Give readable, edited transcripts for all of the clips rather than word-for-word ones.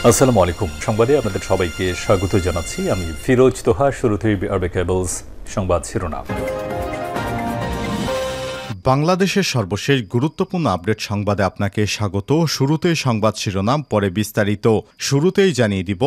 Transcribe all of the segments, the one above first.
আসসালামু আলাইকুম। সংবাদে আপনাদের সবাইকে স্বাগত জানাচ্ছি। আমি ফিরোজ তোহা। শুরুতেই আরবে কেবলস সংবাদ শিরোনাম। বাংলাদেশের সর্বশেষ গুরুত্বপূর্ণ আপডেট সংবাদে আপনাকে স্বাগত। শুরুতেই সংবাদ শিরোনাম, পরে বিস্তারিত। শুরুতেই জানিয়ে দিব,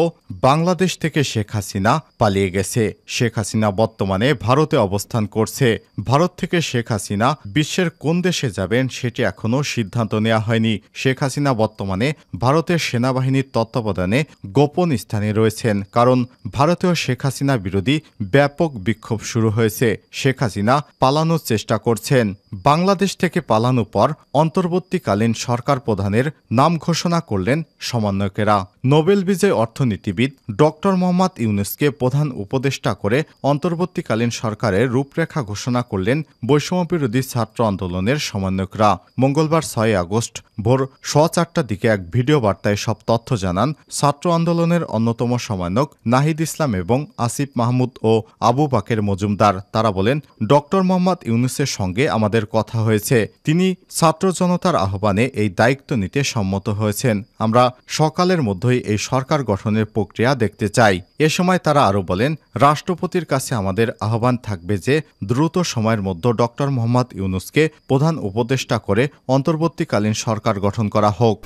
বাংলাদেশ থেকে শেখ হাসিনা পালিয়ে গেছে। শেখ হাসিনা বর্তমানে ভারতে অবস্থান করছে। ভারত থেকে শেখ হাসিনা বিশ্বের কোন দেশে যাবেন সেটি এখনও সিদ্ধান্ত নেওয়া হয়নি। শেখ হাসিনা বর্তমানে ভারতের সেনাবাহিনীর তত্ত্বাবধানে গোপন স্থানে রয়েছেন, কারণ ভারতেও শেখ হাসিনা বিরোধী ব্যাপক বিক্ষোভ শুরু হয়েছে। শেখ হাসিনা পালানোর চেষ্টা করছেন। বাংলাদেশ থেকে পালানোর পর অন্তর্বর্তীকালীন সরকার প্রধানের নাম ঘোষণা করলেন সমন্বয়কেরা। নোবেল বিজয়ী অর্থনীতিবিদ ডক্টর মোহাম্মদ ইউনূসকে প্রধান উপদেষ্টা করে অন্তর্বর্তীকালীন সরকারের রূপরেখা ঘোষণা করলেন বৈষম্যবিরোধী ছাত্র আন্দোলনের সমন্বয়করা। মঙ্গলবার 6 আগস্ট ভোর 4:15টার দিকে এক ভিডিও বার্তায় সব তথ্য জানান ছাত্র আন্দোলনের অন্যতম সমন্বয়ক নাহিদ ইসলাম এবং আসিফ মাহমুদ ও আবু বাকের মজুমদার। তারা বলেন, ডক্টর মোহাম্মদ ইউনূসের সঙ্গে আমাদের কথা হয়েছে। তিনি ছাত্র জনতার আহ্বানে এই দায়িত্ব নিতে সম্মত হয়েছেন। আমরা সকালের মধ্যেই এই সরকার গঠনের প্রক্রিয়া দেখতে চাই। এ সময় তারা আরও বলেন, রাষ্ট্রপতির কাছে আমাদের আহ্বান থাকবে যে দ্রুত সময়ের মধ্যে ডক্টর মোহাম্মদ ইউনূসকে প্রধান উপদেষ্টা করে অন্তর্বর্তীকালীন সরকার গঠন করা হোক।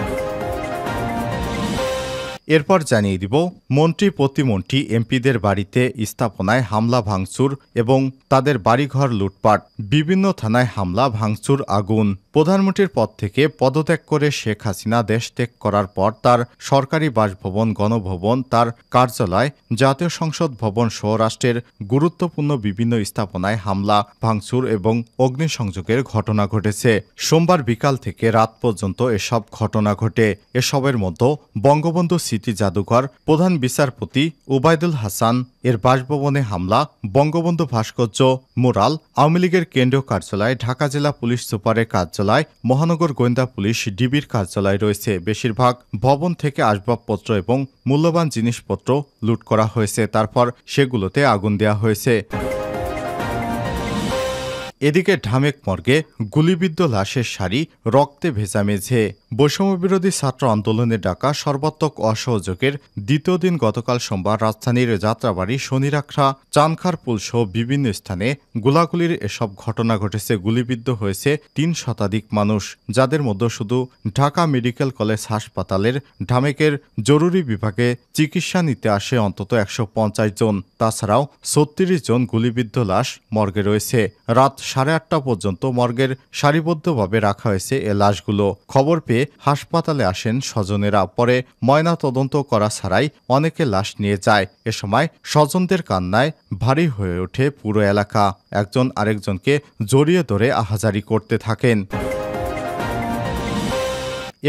এরপর জানিয়ে দিব, মন্ত্রী প্রতিমন্ত্রী এমপিদের বাড়িতে স্থাপনায় হামলা ভাঙচুর এবং তাদের বাড়িঘর লুটপাট। বিভিন্ন থানায় হামলা ভাঙচুর, আগুন। প্রধানমন্ত্রীর পদ থেকে পদত্যাগ করে শেখ হাসিনা দেশ ত্যাগ করার পর তার সরকারি বাসভবন, গণভবন, তার কার্যালয়, জাতীয় সংসদ ভবন সহ রাষ্ট্রের গুরুত্বপূর্ণ বিভিন্ন স্থাপনায় হামলা ভাঙচুর এবং অগ্নিসংযোগের ঘটনা ঘটেছে। সোমবার বিকাল থেকে রাত পর্যন্ত এসব ঘটনা ঘটে। এসবের মধ্যে বঙ্গবন্ধু স্মৃতি জাদুঘর, প্রধান বিচারপতি ওবায়দুল হাসান এর বাসভবনে হামলা, বঙ্গবন্ধু ভাস্কর্য, মুরাল, আওয়ামী লীগের কেন্দ্রীয় কার্যালয়, ঢাকা জেলা পুলিশ সুপারের কার্যালয়, মহানগর গোয়েন্দা পুলিশ, ডিবির কার্যালয় রয়েছে। বেশিরভাগ ভবন থেকে আসবাবপত্র এবং মূল্যবান জিনিসপত্র লুট করা হয়েছে। তারপর সেগুলোতে আগুন দেওয়া হয়েছে। এদিকে ঢামেক মর্গে গুলিবিদ্ধ লাশের সারি, রক্তে ভেজা মেঝে। বৈষম্যবিরোধী ছাত্র আন্দোলনে ডাকা সর্বাত্মক অসহযোগের দ্বিতীয় দিন গতকাল সোমবার রাজধানীর যাত্রাবাড়ি, শনিরাখড়া, চানখারপুল সহ বিভিন্ন স্থানে গোলাগুলির এসব ঘটনা ঘটেছে। গুলিবিদ্ধ হয়েছে 3 শতাধিক মানুষ, যাদের মধ্যে শুধু ঢাকা মেডিকেল কলেজ হাসপাতালের ঢামেকের জরুরি বিভাগে চিকিৎসা নিতে আসে অন্তত 150 জন। তাছাড়াও 36 জন গুলিবিদ্ধ লাশ মর্গে রয়েছে। রাত 8:30 পর্যন্ত মর্গের সারিবদ্ধভাবে রাখা হয়েছে এ লাশগুলো। খবর পেয়ে হাসপাতালে আসেন স্বজনেরা। পরে ময়না তদন্ত করা ছাড়াই অনেকে লাশ নিয়ে যায়। এ সময় স্বজনদের কান্নায় ভারী হয়ে ওঠে পুরো এলাকা। একজন আরেকজনকে জড়িয়ে ধরে আহাজারি করতে থাকেন।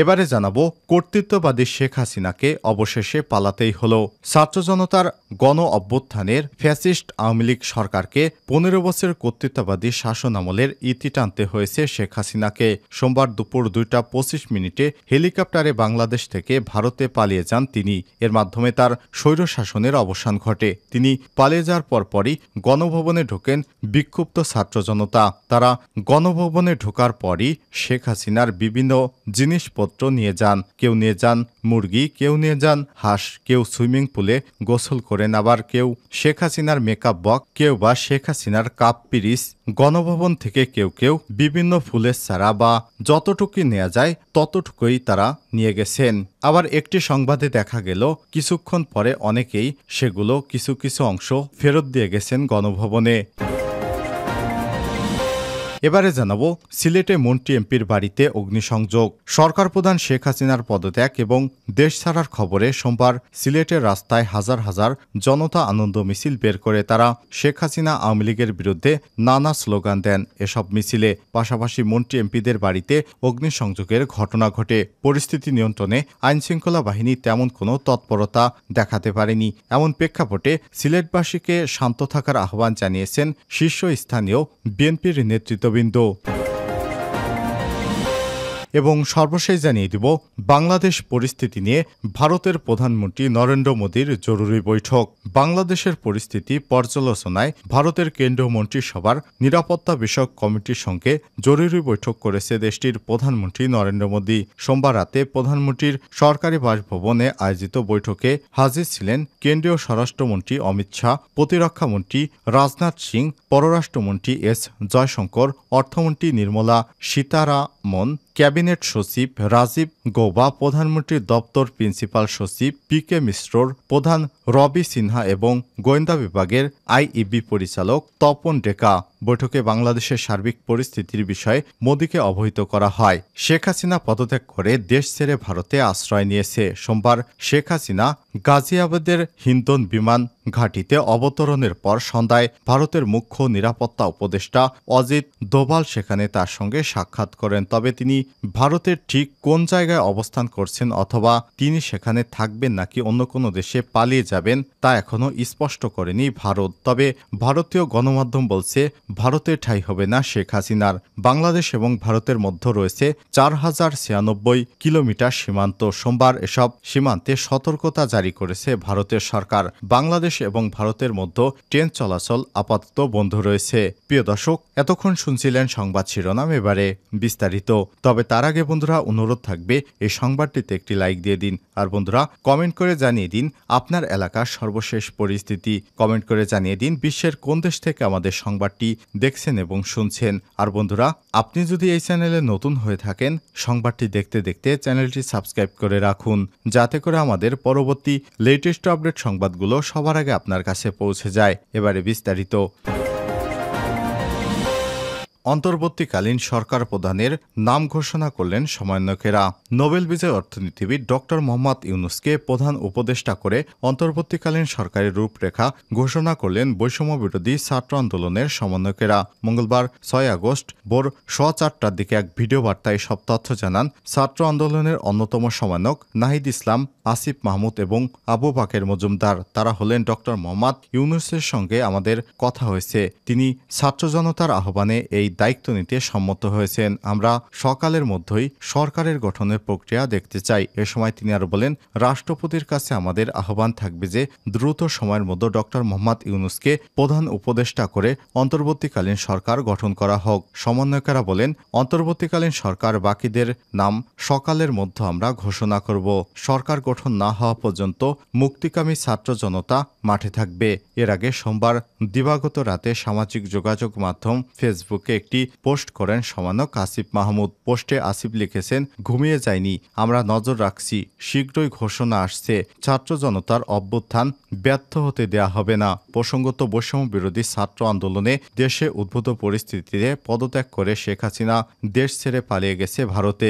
এবারে জানাবো, কর্তৃত্ববাদী শেখ হাসিনাকে অবশেষে পালাতেই হল। ছাত্র জনতার গণ অভ্যুত্থানের ফ্যাসিস্ট আওয়ামী লীগ সরকারকে 15 বছর কর্তৃত্ববাদী শাসন আমলের ইতি টানতে হয়েছে শেখ হাসিনাকে। সোমবার দুপুর 2:25 হেলিকপ্টারে বাংলাদেশ থেকে ভারতে পালিয়ে যান তিনি। এর মাধ্যমে তার স্বৈরশাসনের অবসান ঘটে। তিনি পালিয়ে যাওয়ার পরপরই গণভবনে ঢোকেন বিক্ষুব্ধ ছাত্র জনতা। তারা গণভবনে ঢোকার পরই শেখ হাসিনার বিভিন্ন জিনিসপত্র নিয়ে যান। কেউ নিয়ে যান মুরগি, কেউ নিয়ে যান হাঁস, কেউ সুইমিং পুলে গোসল করেন, আবার কেউ শেখ হাসিনার মেকআপ বক্স, কেউ বা শেখ হাসিনার কাপ পিরিচ। গণভবন থেকে কেউ কেউ বিভিন্ন ফুলের চারা বা যতটুকুই নেওয়া যায় ততটুকুই তারা নিয়ে গেছেন। আবার একটি সংবাদে দেখা গেল কিছুক্ষণ পরে অনেকেই সেগুলো কিছু কিছু অংশ ফেরত দিয়ে গেছেন গণভবনে। এবারে জানাবো, সিলেটে মন্ত্রী এমপির বাড়িতে অগ্নিসংযোগ। সরকার প্রধান শেখ হাসিনার পদত্যাগ এবং দেশ ছাড়ার খবরে সোমবার সিলেটের রাস্তায় হাজার হাজার জনতা আনন্দ মিছিল বের করে তারা শেখ হাসিনা আওয়ামী লীগের বিরুদ্ধে নানা স্লোগান দেন। এসব মিছিলে পাশাপাশি মন্ত্রী এমপিদের বাড়িতে অগ্নিসংযোগের ঘটনা ঘটে। পরিস্থিতি নিয়ন্ত্রণে আইনশৃঙ্খলা বাহিনী তেমন কোনো তৎপরতা দেখাতে পারেনি। এমন প্রেক্ষাপটে সিলেটবাসীকে শান্ত থাকার আহ্বান জানিয়েছেন শীর্ষস্থানীয় বিএনপির নেতৃত্ব। এবং সর্বশেষ জানিয়ে দিব বাংলাদেশ পরিস্থিতি নিয়ে ভারতের প্রধানমন্ত্রী নরেন্দ্র মোদীর জরুরি বৈঠক। বাংলাদেশের পরিস্থিতি পর্যালোচনায় ভারতের কেন্দ্রীয় মন্ত্রিসভার নিরাপত্তা বিষয়ক কমিটির সঙ্গে জরুরি বৈঠক করেছে দেশটির প্রধানমন্ত্রী নরেন্দ্র মোদী। সোমবার রাতে প্রধানমন্ত্রীর সরকারি বাসভবনে আয়োজিত বৈঠকে হাজির ছিলেন কেন্দ্রীয় স্বরাষ্ট্রমন্ত্রী অমিত শাহ, প্রতিরক্ষামন্ত্রী রাজনাথ সিং, পররাষ্ট্রমন্ত্রী এস জয়শঙ্কর, অর্থমন্ত্রী নির্মলা সীতারামন, ক্যাবিনেট সচিব রাজীব গৌবা, প্রধানমন্ত্রীর দপ্তর প্রিন্সিপাল সচিব পি.কে. মিশ্রর প্রধান রবি সিনহা এবং গোয়েন্দা বিভাগের আইইবি পরিচালক তপন ডেকা। বৈঠকে বাংলাদেশের সার্বিক পরিস্থিতির বিষয়ে মোদীকে অবহিত করা হয়। শেখ হাসিনা পদত্যাগ করে দেশ ছেড়ে ভারতে আশ্রয় নিয়েছে। সোমবার শেখ হাসিনা গাজিয়াবাদের হিন্দন বিমান ঘাঁটিতে অবতরণের পর সন্ধ্যায় ভারতের মুখ্য নিরাপত্তা উপদেষ্টা অজিত দোভাল সেখানে তার সঙ্গে সাক্ষাৎ করেন। তবে তিনি ভারতের ঠিক কোন জায়গায় অবস্থান করছেন অথবা তিনি সেখানে থাকবেন নাকি অন্য কোনো দেশে পালিয়ে যাবেন তা এখনও স্পষ্ট করেনি ভারত। তবে ভারতীয় গণমাধ্যম বলছে ভারতে ঠাঁই হবে না শেখ হাসিনার। বাংলাদেশ এবং ভারতের মধ্যে রয়েছে 4096 কিলোমিটার সীমান্ত। সোমবার এসব সীমান্তে সতর্কতা জারি করেছে ভারতের সরকার। বাংলাদেশ এবং ভারতের মধ্যে ট্রেন চলাচল আপাতত বন্ধ রয়েছে। প্রিয় দর্শক, এতক্ষণ শুনছিলেন সংবাদ শিরোনাম, এবারে বিস্তারিত। তবে তার আগে বন্ধুরা অনুরোধ থাকবে এই সংবাদটিতে একটি লাইক দিয়ে দিন। আর বন্ধুরা কমেন্ট করে জানিয়ে দিন আপনার এলাকার সর্বশেষ পরিস্থিতি। কমেন্ট করে জানিয়ে দিন বিশ্বের কোন দেশ থেকে আমাদের সংবাদটি দেখছেন এবং শুনছেন। আর বন্ধুরা আপনি যদি এই চ্যানেলে নতুন হয়ে থাকেন সংবাদটি দেখতে দেখতে চ্যানেলটি সাবস্ক্রাইব করে রাখুন, যাতে করে আমাদের পরবর্তী লেটেস্ট আপডেট সংবাদগুলো সবার আগে আপনার কাছে পৌঁছে যায়। এবারে বিস্তারিত। অন্তর্বর্তীকালীন সরকার প্রধানের নাম ঘোষণা করলেন সমন্বয়কেরা। নোবেল বিজয়ী অর্থনীতিবিদ ডক্টর মোহাম্মদ ইউনূসকে প্রধান উপদেষ্টা করে অন্তর্বর্তীকালীন সরকারের রূপরেখা ঘোষণা করলেন বৈষম্য বিরোধী ছাত্র আন্দোলনের সমন্বয়কেরা। মঙ্গলবার 6 আগস্ট ভোর 4:15টার দিকে এক ভিডিও বার্তায় সব তথ্য জানান ছাত্র আন্দোলনের অন্যতম সমন্বয়ক নাহিদ ইসলাম, আসিফ মাহমুদ এবং আবু বাকের মজুমদার। তারা হলেন ডক্টর মোহাম্মদ ইউনূসের সঙ্গে আমাদের কথা হয়েছে, তিনি ছাত্র জনতার আহ্বানে এই দায়িত্ব নিতে সম্মত হয়েছেন। আমরা সকালের মধ্যেই সরকারের গঠনের প্রক্রিয়া দেখতে চাই। এ সময় তিনি আরো বলেন, রাষ্ট্রপতির কাছে আমাদের আহ্বান থাকবে যে দ্রুত সময়ের মধ্যে ডক্টর মোহাম্মদ ইউনূসকে প্রধান উপদেষ্টা করে অন্তর্বর্তীকালীন সরকার গঠন করা হোক। সমন্বয়কেরা বলেন, অন্তর্বর্তীকালীন সরকার বাকিদের নাম সকালের মধ্যে আমরা ঘোষণা করব। সরকার গঠন না হওয়া পর্যন্ত মুক্তিকামী ছাত্র জনতা মাঠে থাকবে। এর আগে সোমবার দিবাগত রাতে সামাজিক যোগাযোগ মাধ্যম ফেসবুকে একটি পোস্ট করেন সমন্বয়ক আসিফ মাহমুদ। পোস্টে আসিফ লিখেছেন, ঘুমিয়ে যায়নি, আমরা নজর রাখছি, শীঘ্রই ঘোষণা আসছে, ছাত্র জনতার অভ্যুত্থান ব্যর্থ হতে দেয়া হবে না। প্রসঙ্গত বৈষম্য বিরোধী ছাত্র আন্দোলনে দেশে উদ্ভূত পরিস্থিতিতে পদত্যাগ করে শেখ হাসিনা দেশ ছেড়ে পালিয়ে গেছে ভারতে।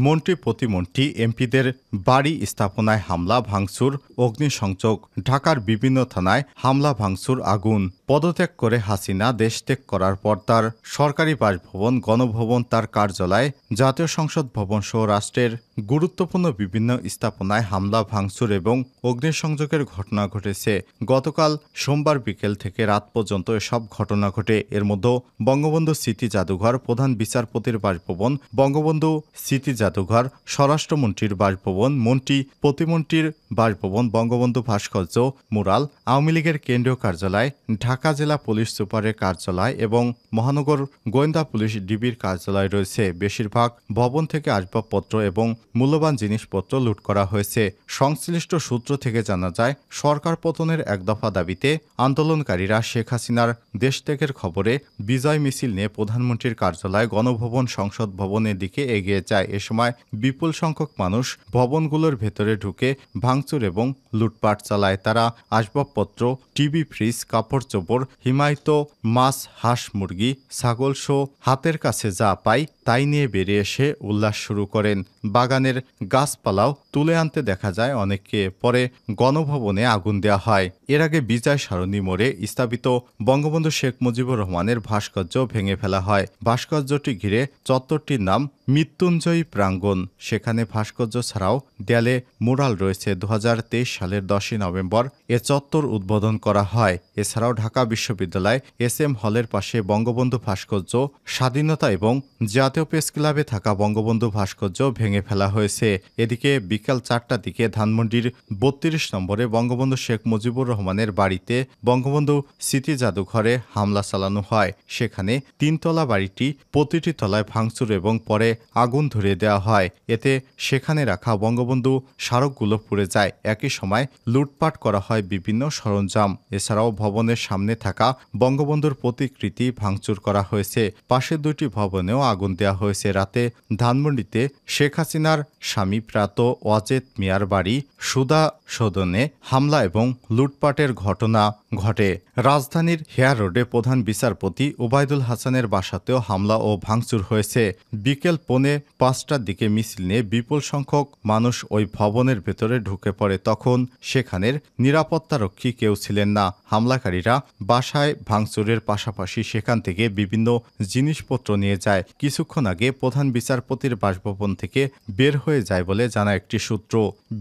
মন্ত্রী প্রতিমন্ত্রী এমপিদের বাড়ি স্থাপনায় হামলা ভাঙচুর অগ্নিসংযোগ। ঢাকার বিভিন্ন থানায় হামলা ভাঙচুর আগুন। পদত্যাগ করে হাসিনা দেশ ত্যাগ করার পর তার সরকারি বাসভবন, গণভবন, তার কার্যালয়, জাতীয় সংসদ ভবন সহ রাষ্ট্রের গুরুত্বপূর্ণ বিভিন্ন স্থাপনায় হামলা ভাঙচুর এবং অগ্নিসংযোগের ঘটনা ঘটেছে। গতকাল সোমবার বিকেল থেকে রাত পর্যন্ত এসব ঘটনা ঘটে। এর মধ্যে বঙ্গবন্ধু স্মৃতি জাদুঘর, প্রধান বিচারপতির বাসভবন, বঙ্গবন্ধু স্মৃতি জাদুঘর, স্বরাষ্ট্রমন্ত্রীর বাসভবন, মন্ত্রী প্রতিমন্ত্রীর বাসভবন, বঙ্গবন্ধু ভাস্কর্য, মুরাল, আওয়ামী লীগের কেন্দ্রীয় কার্যালয়, ঢাকা জেলা পুলিশ সুপারের কার্যালয় এবং মহানগর গোয়েন্দা পুলিশ ডিবির কার্যালয় রয়েছে। বেশিরভাগ ভবন থেকে আসবাবপত্র এবং মূল্যবান জিনিসপত্র লুট করা হয়েছে। সংশ্লিষ্ট সূত্র থেকে জানা যায়, সরকার পতনের এক দফা দাবিতে আন্দোলনকারীরা শেখ হাসিনার দেশত্যাগের খবরে বিজয় মিছিল নিয়ে প্রধানমন্ত্রীর কার্যালয়, গণভবন, সংসদ ভবনের দিকে এগিয়ে যায়। এ সময় বিপুল সংখ্যক মানুষ ভবনগুলোর ভেতরে ঢুকে ভাঙচুর এবং লুটপাট চালায়। তারা আসবাবপত্র, টিভি, ফ্রিজ, কাপড় চোপড়, হিমায়িত মাছ, হাঁস, মুরগি, ছাগল সহ হাতের কাছে যা পায় তাই নিয়ে বেরিয়ে এসে উল্লাস শুরু করেন। বাগানের গাছপালাও তুলে আনতে দেখা যায় অনেককে। পরে গণভবনে আগুন দেওয়া হয়। এর আগে বিজয় সরণি মোড়ে স্থাপিত বঙ্গবন্ধু শেখ মুজিবুর রহমানের ভাস্কর্য ভেঙে ফেলা হয়। ভাস্কর্যটি ঘিরে চত্বরটির নাম মৃত্যুঞ্জয়ী প্রাঙ্গণ। সেখানে ভাস্কর্য ছাড়াও দেয়ালে মুরাল রয়েছে। 2023 সালের 10ই নভেম্বর এ চত্বর উদ্বোধন করা হয়। এছাড়াও ঢাকা বিশ্ববিদ্যালয় SM হলের পাশে বঙ্গবন্ধু ভাস্কর্য, স্বাধীনতা এবং জাতীয় প্রেস ক্লাবে থাকা বঙ্গবন্ধু ভাস্কর্য ভেঙে ফেলা হয়েছে। এদিকে বিকাল 4টার দিকে ধানমন্ডির 32 নম্বরে বঙ্গবন্ধু শেখ মুজিবুর রহমানের বাড়িতে বঙ্গবন্ধু স্মৃতি জাদুঘরে হামলা চালানো হয়। সেখানে 3তলা বাড়িটি প্রতিটি তলায় ভাঙচুর এবং পরে আগুন ধরিয়ে দেওয়া হয়। এতে সেখানে রাখা বঙ্গবন্ধু স্মারকগুলো পুড়ে যায়। একই সময় লুটপাট করা হয় বিভিন্ন সরঞ্জাম। এছাড়াও ভবনের সামনে থাকা বঙ্গবন্ধুর প্রতিকৃতি ভাঙচুর করা হয়েছে। পাশের 2টি ভবনেও আগুন দেওয়া হয়েছে। রাতে ধানমন্ডিতে শেখ হাসিনার স্বামী প্রয়াত ওয়াজেদ মিয়ার বাড়ি সুদা সদনে হামলা এবং লুটপাটের ঘটনা ঘটে। রাজধানীর হেয়ার রোডে প্রধান বিচারপতি ওবায়দুল হাসানের বাসাতেও হামলা ও ভাঙচুর হয়েছে। বিকেল 4:45টার দিকে মিছিল নিয়ে বিপুল সংখ্যক মানুষ ওই ভবনের ভেতরে ঢুকে পড়ে। তখন সেখানের নিরাপত্তারক্ষী কেউ ছিলেন না। হামলাকারীরা বাসায় ভাঙচুরের পাশাপাশি সেখান থেকে বিভিন্ন জিনিসপত্র নিয়ে যায়। কিছুক্ষণ আগে প্রধান বিচারপতির বাসভবন থেকে বের হয়ে যায় বলে জানা একটি সূত্র।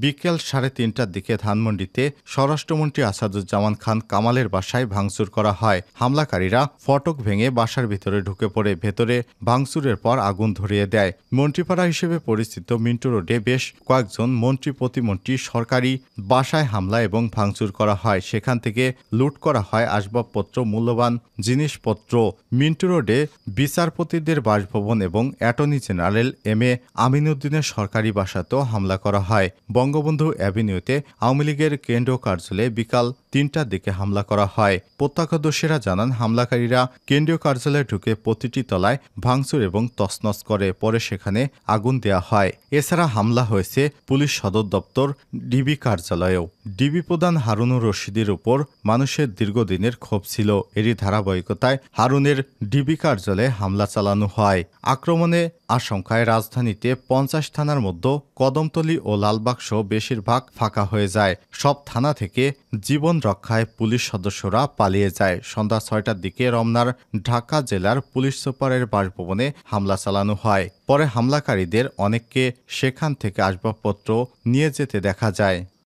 বিকেল 3:30টার দিকে ধানমন্ডিতে স্বরাষ্ট্রমন্ত্রী আসাদুজ্জামান খান কামালের বাসায় ভাঙচুর করা হয়। হামলাকারীরা ফটক ভেঙে বাসার ভিতরে ঢুকে পড়ে ভেতরে ভাঙচুরের পর আগুন ধরিয়ে দেয়। মন্ত্রীপাড়া হিসেবে পরিচিত মিন্টু রোডে বেশ কয়েকজন মন্ত্রী প্রতিমন্ত্রী সরকারি বাসায় হামলা এবং ভাঙচুর করা হয়। সেখান থেকে লুট করা হয় আসবাবপত্র, মূল্যবান জিনিসপত্র। মিন্টু রোডে বিচারপতিদের বাসভবন এবং অ্যাটর্নি জেনারেল MA আমিনউদ্দিনের সরকারি বাসাতেও হামলা করা হয়। বঙ্গবন্ধু অ্যাভিনিউতে আওয়ামী লীগের কেন্দ্রীয় কার্যালয়ে বিকাল 3টার দিকে হামলা করা হয়। প্রত্যক্ষদর্শীরা জানান হামলাকারীরা কেন্দ্রীয় কার্যালয়ে ঢুকে প্রতিটি তলায় ভাঙচুর এবং তছনছ করে। পরে সেখানে আগুন দেওয়া হয়। এছাড়া হামলা হয়েছে পুলিশ সদর দপ্তর, ডিবি কার্যালয়েও। ডিবি প্রধান হারুনুর রশিদের উপর মানুষের দীর্ঘদিনের ক্ষোভ ছিল। এরই ধারাবাহিকতায় হারুনের ডিবি কার্যালয়ে হামলা চালানো হয়। আক্রমণে আশঙ্কায় রাজধানীতে 50 থানার মধ্যে কদমতলী ও লালবাগসহ বেশিরভাগ ফাঁকা হয়ে যায়। সব থানা থেকে জীবন রক্ষায় পুলিশ সদস্যরা পালিয়ে যায়। সন্ধ্যা 6টার দিকে রমনার ঢাকা জেলার পুলিশ সুপারের বাসভবনে হামলা চালানো হয়। পরে হামলাকারীদের অনেককে সেখান থেকে আসবাবপত্র নিয়ে যেতে দেখা যায়।